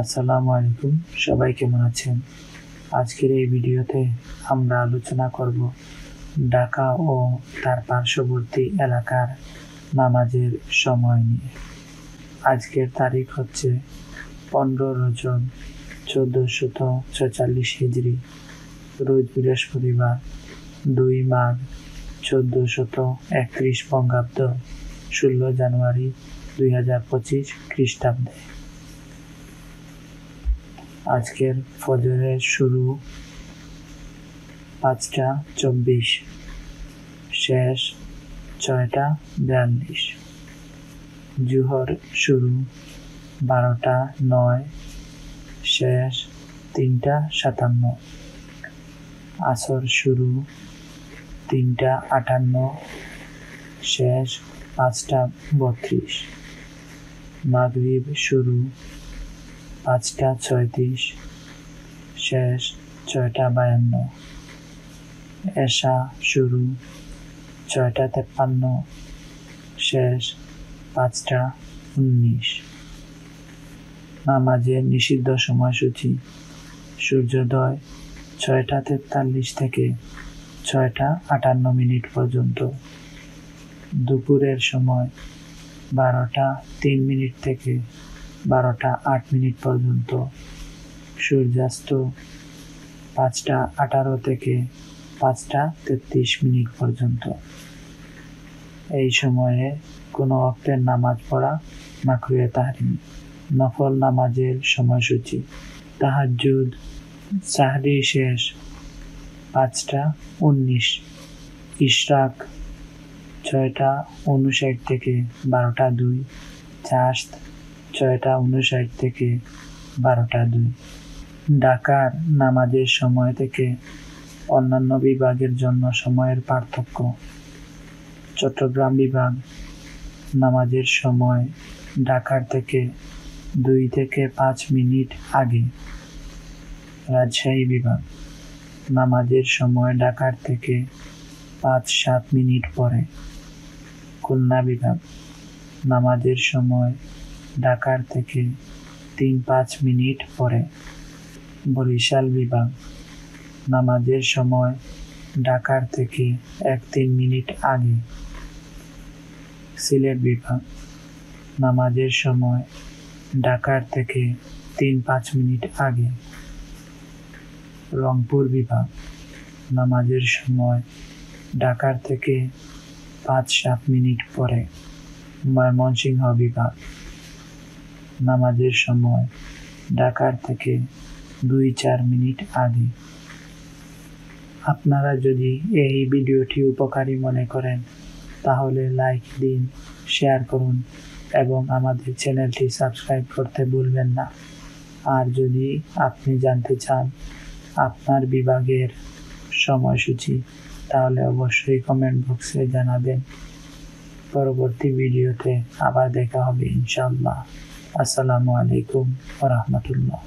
আসসালামু আলাইকুম, সবাই কেমন আছেন? আজকের এই ভিডিওতে আমরা আলোচনা করব ঢাকা ও তার পার্শ্ববর্তী এলাকার নামাজের সময় নিয়ে। আজকের তারিখ হচ্ছে 15 রজব 1446 হিজরি, রোজ বৃহস্পতিবার, 2 মাঘ 1431 বঙ্গাব্দ, 16 জানুয়ারি 2025 খ্রিস্টাব্দে। আজকের ফজরের শুরু 5টা 24, শেষ 6টা 42। জুহর শুরু 12টা 9, শেষ 3টা 57। আসর শুরু 3টা 58, শেষ 5টা 32। মাগরিব শুরু 5টা 36, শেষ 6টা 52। এশা শুরু 6টা 53, শেষ 5টা 19। নামাজের নিষিদ্ধ সময়সূচি: সূর্যোদয় 6টা 43 থেকে 6টা 58 পর্যন্ত, দুপুরের সময় 12টা 3 থেকে 12টা 8 পর্যন্ত, সূর্যাস্ত 5টা 18 থেকে 5টা 33 পর্যন্ত। এই সময়ে কোনো ওয়াক্তের নামাজ পড়া মাকরুহে তাহরিম। নফল নামাজের সময়সূচি: তাহাজ্জুদ, সাহরি শেষ 5টা 19, ইশরাক 6টা 59 থেকে 12টা 2, চাশত 6টা 59 থেকে 12টা 2। ঢাকার নামাজের সময় থেকে অন্যান্য বিভাগের জন্য সময়ের পার্থক্য: চট্টগ্রাম বিভাগ নামাজের সময় ঢাকার থেকে 2 থেকে 5 মিনিট আগে। রাজশাহী বিভাগ নামাজের সময় ঢাকার থেকে 5-7 মিনিট পরে। খুলনা বিভাগ নামাজের সময় ঢাকার থেকে 3-5 মিনিট পরে। বরিশাল বিভাগ নামাজের সময় ঢাকার থেকে 1-3 মিনিট আগে। সিলেট বিভাগ নামাজের সময় ঢাকার থেকে 3-5 মিনিট আগে। রংপুর বিভাগ নামাজের সময় ঢাকার থেকে 5-7 মিনিট পরে। ময়মনসিংহ বিভাগ নামাজের সময় ঢাকার থেকে 2-4 মিনিট আগে। আপনারা যদি এই ভিডিওটি উপকারী মনে করেন তাহলে লাইক দিন, শেয়ার করুন এবং আমাদের চ্যানেলটি সাবস্ক্রাইব করতে ভুলবেন না। আর যদি আপনি জানতে চান আপনার বিভাগের সময়সূচি তাহলে অবশ্যই কমেন্ট বক্সে জানাবেন। পরবর্তী ভিডিওতে আবার দেখা হবে ইনশাআল্লাহ। আসসালামু আলাইকুম ওয়া রাহমাতুল্লাহ।